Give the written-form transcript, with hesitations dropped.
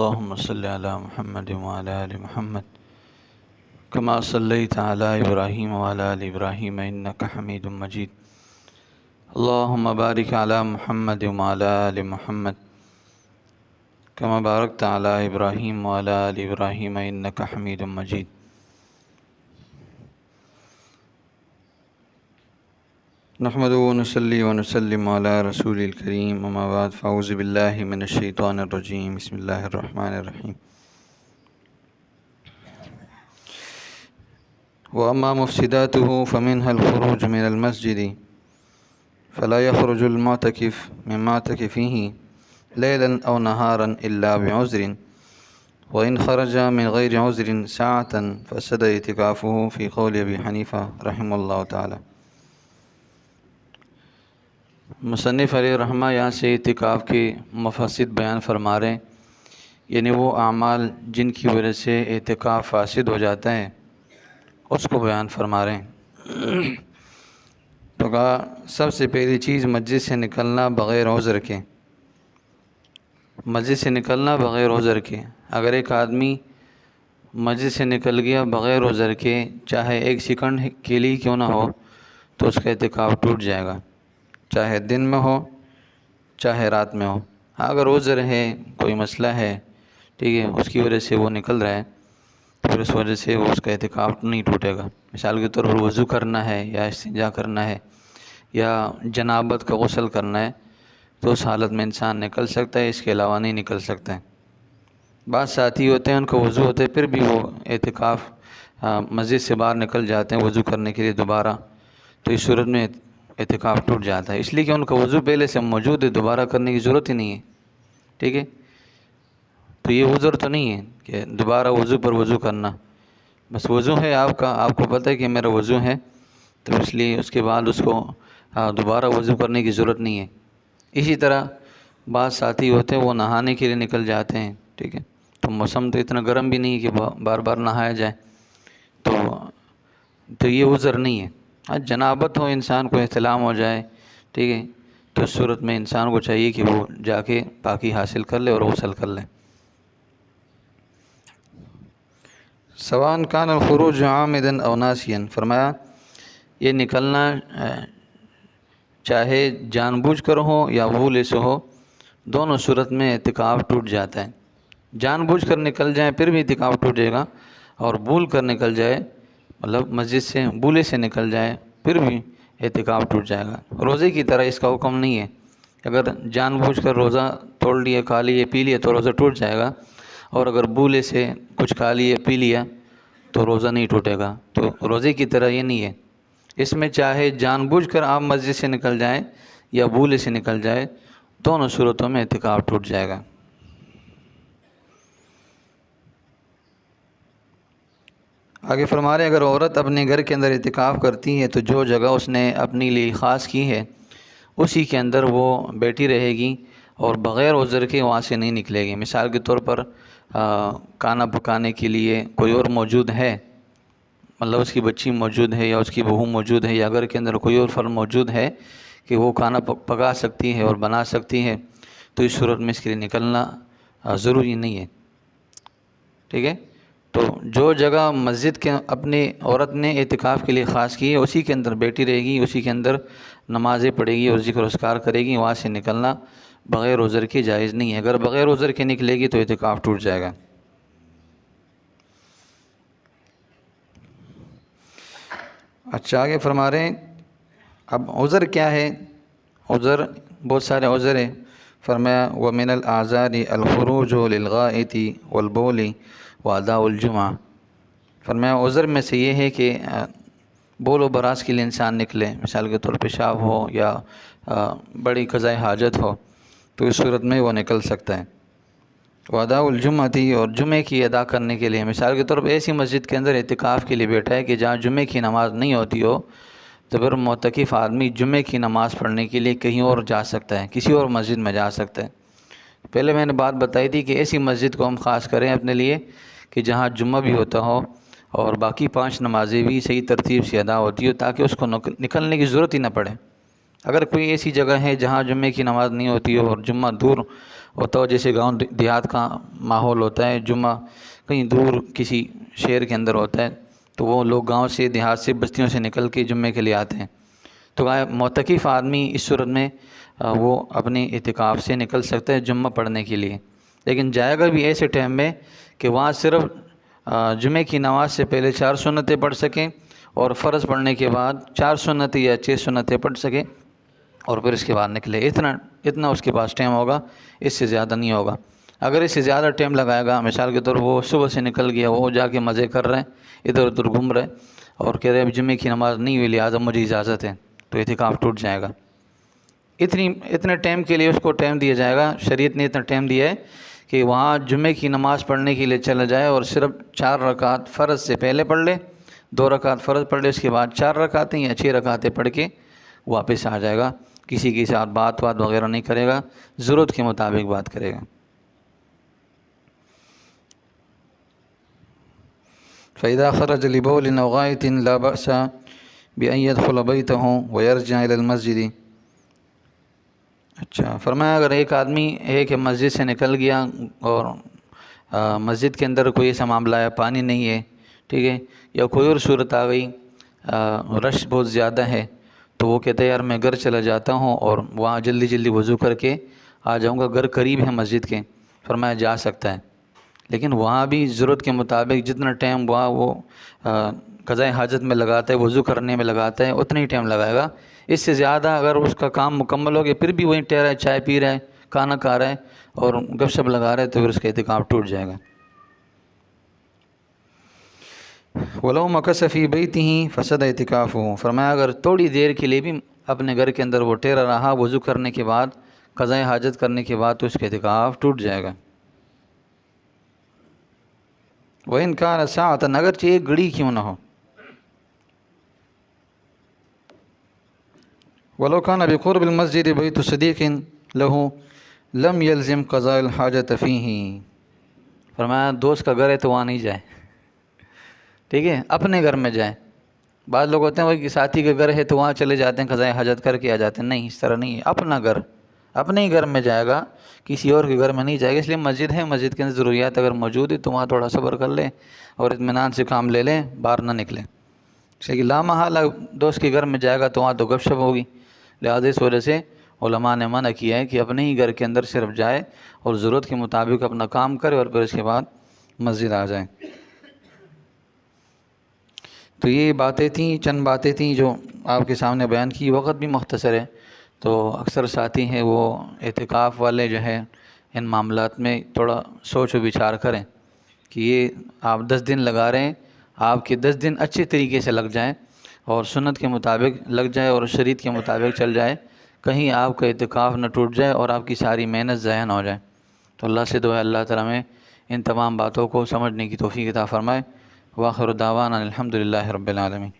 اللهم صل على محمد وعلى آل محمد كما صليت على إبراهيم وعلى آل إبراهيم إنك حميد مجيد. اللهم بارك على محمد وعلى آل محمد كما باركت على إبراهيم وعلى آل إبراهيم إنك حميد مجيد. نحمد ونصلي ونسلم على رسول الكريم اما بعد فاعوذ باللہ من الشیطان الرجیم بسم اللہ الرحمن الرحیم. واما مفسداته فمنها الخروج من المسجد فلا يخرج المعتكف من معتكفه ليلا او نهارا الا بعذر وان خرج من غير عذر ساعة فسد اعتكافه في قول ابی حنیفہ رحمہ اللہ تعالی. مصنف علیہ رحمہ یہاں سے اعتکاف کے مفاسد بیان فرما رہے ہیں، یعنی وہ اعمال جن کی وجہ سے اعتکاف فاسد ہو جاتا ہے اس کو بیان فرما رہے ہیں. تو کہا سب سے پہلی چیز مسجد سے نکلنا بغیر عذر کے. مسجد سے نکلنا بغیر عذر کے. اگر ایک آدمی مسجد سے نکل گیا بغیر عذر کے، چاہے ایک سیکنڈ کے لیے کیوں نہ ہو، تو اس کا اعتکاف ٹوٹ جائے گا، چاہے دن میں ہو چاہے رات میں ہو. اگر عذر ہے، کوئی مسئلہ ہے، ٹھیک ہے، اس کی وجہ سے وہ نکل رہا ہے، تو پھر اس وجہ سے وہ اس کا اعتکاف نہیں ٹوٹے گا. مثال کے طور پر وضو کرنا ہے یا استنجا کرنا ہے یا جنابت کا غسل کرنا ہے، تو اس حالت میں انسان نکل سکتا ہے، اس کے علاوہ نہیں نکل سکتا ہے. بعض ساتھی ہوتے ہیں ان کو وضو ہوتے پھر بھی وہ اعتکاف مسجد سے باہر نکل جاتے ہیں وضو کرنے کے لیے دوبارہ، تو اس صورت میں اعتکاف ٹوٹ جاتا ہے، اس لیے کہ ان کا وضو پہلے سے موجود ہے، دوبارہ کرنے کی ضرورت ہی نہیں ہے. ٹھیک ہے، تو یہ عذر تو نہیں ہے کہ دوبارہ وضو پر وضو کرنا. بس وضو ہے آپ کا، آپ کو پتہ ہے کہ میرا وضو ہے، تو اس لیے اس کے بعد اس کو دوبارہ وضو کرنے کی ضرورت نہیں ہے. اسی طرح بعض ساتھی ہوتے ہیں وہ نہانے کے لیے نکل جاتے ہیں، ٹھیک ہے، تو موسم تو اتنا گرم بھی نہیں ہے کہ بار بار نہایا جائے، تو یہ عذر نہیں ہے. جنابت ہو، انسان کو احتلام ہو جائے، ٹھیک ہے، تو اس صورت میں انسان کو چاہیے کہ وہ جا کے پاکی حاصل کر لے اور غسل کر لے. سواء کان الخروج عامدا او ناسیا، فرمایا یہ نکلنا چاہے جان بوجھ کر ہو یا بھول سے ہو، دونوں صورت میں اعتکاف ٹوٹ جاتا ہے. جان بوجھ کر نکل جائیں پھر بھی اعتکاف ٹوٹے گا، اور بھول کر نکل جائے، مطلب مسجد سے بھولے سے نکل جائے پھر بھی اعتکاف ٹوٹ جائے گا. روزے کی طرح اس کا حکم نہیں ہے، اگر جان بوجھ کر روزہ توڑ لیا، کھا لیا، پی لیا تو روزہ ٹوٹ جائے گا، اور اگر بھولے سے کچھ کھا لیا پی لیا تو روزہ نہیں ٹوٹے گا. تو روزے کی طرح یہ نہیں ہے، اس میں چاہے جان بوجھ کر آپ مسجد سے نکل جائیں یا بھولے سے نکل جائے، دونوں صورتوں میں اعتکاف ٹوٹ جائے گا. آگے فرما رہے ہیں اگر عورت اپنے گھر کے اندر اعتکاف کرتی ہے تو جو جگہ اس نے اپنے لیے خاص کی ہے اسی کے اندر وہ بیٹھی رہے گی اور بغیر عذر کے وہاں سے نہیں نکلے گی. مثال کے طور پر کھانا پکانے کے لیے کوئی اور موجود ہے، مطلب اس کی بچی موجود ہے یا اس کی بہو موجود ہے یا گھر کے اندر کوئی اور فرد موجود ہے کہ وہ کھانا پکا سکتی ہے اور بنا سکتی ہے، تو اس صورت میں اس کے لیے نکلنا ضروری نہیں ہے. ٹھیک ہے، تو جو جگہ مسجد کے اپنے عورت نے اعتکاف کے لیے خاص کی ہے اسی کے اندر بیٹھی رہے گی، اسی کے اندر نمازیں پڑھے گی اور ذکر و اذکار کرے گی، وہاں سے نکلنا بغیر عذر کے جائز نہیں ہے. اگر بغیر عذر کے نکلے گی تو اعتکاف ٹوٹ جائے گا. اچھا آگے فرما رہے ہیں اب عذر کیا ہے. عذر بہت سارے عذر ہیں. فرمایا وَمِنَ الْأَعْذَارِ الْخُرُوجُ لِلْغَائِطِ وَالْبَوْلِ وَأَدَاءُ الْجُمْعَةِ. فرمایا عذر میں سے یہ ہے کہ بول و براز کے لیے انسان نکلے، مثال کے طور پیشاب ہو یا بڑی قضاء حاجت ہو، تو اس صورت میں وہ نکل سکتا ہے. وَأَدَاءُ الْجُمْعَةِ، اور جمعے کی ادا کرنے کے لیے، مثال کے طور پر ایسی مسجد کے اندر اعتکاف کے لیے بیٹھا ہے کہ جہاں جمعے کی نماز نہیں ہوتی ہو، تو پھر معتکف آدمی جمعے کی نماز پڑھنے کے لیے کہیں اور جا سکتا ہے، کسی اور مسجد میں جا سکتا ہے. پہلے میں نے بات بتائی تھی کہ ایسی مسجد کو ہم خاص کریں اپنے لیے کہ جہاں جمعہ بھی ہوتا ہو اور باقی 5 نمازیں بھی صحیح ترتیب سے ادا ہوتی ہو، تاکہ اس کو نکلنے کی ضرورت ہی نہ پڑے. اگر کوئی ایسی جگہ ہے جہاں جمعے کی نماز نہیں ہوتی ہو اور جمعہ دور ہوتا ہو، جیسے گاؤں دیہات کا ماحول ہوتا ہے، جمعہ کہیں دور کسی شہر کے اندر ہوتا ہے، تو وہ لوگ گاؤں سے دیہات سے بستیوں سے نکل کے جمعے کے لیے آتے ہیں، تو معتکف آدمی اس صورت میں وہ اپنے اعتکاف سے نکل سکتا ہے جمعہ پڑھنے کے لیے، لیکن جائے گا بھی ایسے ٹائم میں کہ وہاں صرف جمعے کی نماز سے پہلے 4 سنتیں پڑھ سکیں، اور فرض پڑھنے کے بعد 4 سنتیں یا 6 سنتیں پڑھ سکیں، اور پھر اس کے بعد نکلے۔ اتنا اس کے پاس ٹائم ہوگا، اس سے زیادہ نہیں ہوگا۔ اگر اس سے زیادہ ٹائم لگائے گا، مثال کے طور وہ صبح سے نکل گیا، وہ جا کے مزے کر رہے ہیں، ادھر ادھر گھوم رہے اور کہہ رہے ہیں جمعے کی نماز نہیں ہوئی لہٰذا مجھے اجازت ہے، تو اعتکاف ٹوٹ جائے گا۔ اتنے ٹائم کے لیے اس کو ٹائم دیا جائے گا، شریعت نے اتنا ٹائم دیا ہے کہ وہاں جمعے کی نماز پڑھنے کے لیے چلا جائے اور صرف 4 رکعت فرض سے پہلے پڑھ لے، 2 رکعت فرض پڑھ لے، اس کے بعد 4 رکعتیں یا 6 رکعتیں پڑھ کے واپس آ جائے گا، کسی کے ساتھ بات وغیرہ نہیں کرے گا، ضرورت کے مطابق بات کرے گا۔ فَإِذَا خَرَجَ لِبَوْلٍ أَوْ غَائِطٍ لَا بَأْسَ بِأَنْ يَدْخُلَ بَيْتَهُ وَيَرْجِعَ إِلَى الْمَسْجِدِ۔ اچھا، فرمایا اگر ایک آدمی ہے کہ مسجد سے نکل گیا اور مسجد کے اندر کوئی ایسا معاملہ ہے، پانی نہیں ہے، ٹھیک ہے، یا کوئی اور صورت آ گئی، رش بہت زیادہ ہے، تو وہ کہتا ہے یار میں گھر چلا جاتا ہوں اور وہاں جلدی جلدی وضو کر کے آ جاؤں گا، گھر قریب ہے مسجد کے، فرمایا جا سکتا ہے، لیکن وہاں بھی ضرورت کے مطابق جتنا ٹائم وہاں وہ قضاء حاجت میں لگاتا ہے، وضو کرنے میں لگاتا ہے، اتنا ہی ٹائم لگائے گا۔ اس سے زیادہ اگر اس کا کام مکمل ہو گیا پھر بھی وہیں ٹہرا ہے، چائے پی رہا ہے، کھانا کھا رہا ہے اور گپ شپ لگا رہا ہے، تو پھر اس کا اعتکاف ٹوٹ جائے گا۔ وَلَوْ مَكَثَ فِي بَيْتِهِ فَسَدَ اعْتِكَافُهُ، فرمایا اگر تھوڑی دیر کے لیے بھی اپنے گھر کے اندر وہ ٹہرا رہا وضو کرنے کے بعد، قضاء حاجت کرنے کے بعد، تو اس کا اعتکاف ٹوٹ جائے گا۔ وَإِنْ كَانَ سَاعَةً، اگرچہ ایک گھڑی کیوں نہ ہو۔ وَلَوْ كَانَ بِقُرْبِ الْمَسْجِدِ بَيْتُ صَدِيقٍ لَهُ لَمْ يَلْزِمْ قَضَاءَ الْحَاجَةَ فِيهِ، فرمایا دوست کا گھر ہے تو وہاں نہیں جائے، ٹھیک ہے، اپنے گھر میں جائیں۔ بعض لوگ ہوتے ہیں وہ کہ ساتھی کے گھر ہے تو وہاں چلے جاتے ہیں، قضاء حاجت کر کے آ جاتے ہیں، نہیں، اس طرح نہیں ہے، اپنا گھر اپنے ہی گھر میں جائے گا، کسی اور کے گھر میں نہیں جائے گا۔ اس لیے مسجد ہے، مسجد کے اندر ضروریات اگر موجود ہے تو وہاں تھوڑا صبر کر لیں اور اطمینان سے کام لے لیں، باہر نہ نکلیں، اس لیے کہ لامحالہ دوست کے گھر میں جائے گا تو وہاں تو گپ شپ ہوگی، لہٰذا اس وجہ سے علماء نے منع کیا ہے کہ اپنے ہی گھر کے اندر صرف جائے اور ضرورت کے مطابق اپنا کام کرے اور پھر اس کے بعد مسجد آ جائیں۔ تو یہ باتیں تھیں، چند باتیں تھیں جو آپ کے سامنے بیان کی، وقت بھی مختصر ہے، تو اکثر ساتھی ہیں وہ اعتکاف والے جو ہے ان معاملات میں تھوڑا سوچ و بچار کریں کہ یہ آپ 10 دن لگا رہے ہیں، آپ کے 10 دن اچھے طریقے سے لگ جائیں اور سنت کے مطابق لگ جائے اور شریعت کے مطابق چل جائے، کہیں آپ کا اعتکاف نہ ٹوٹ جائے اور آپ کی ساری محنت ضائع نہ ہو جائے۔ تو اللہ سے دعا ہے اللہ تعالیٰ میں ان تمام باتوں کو سمجھنے کی توفیق عطا فرمائے۔ وآخر دعوانا الحمد للہ رب العالمین۔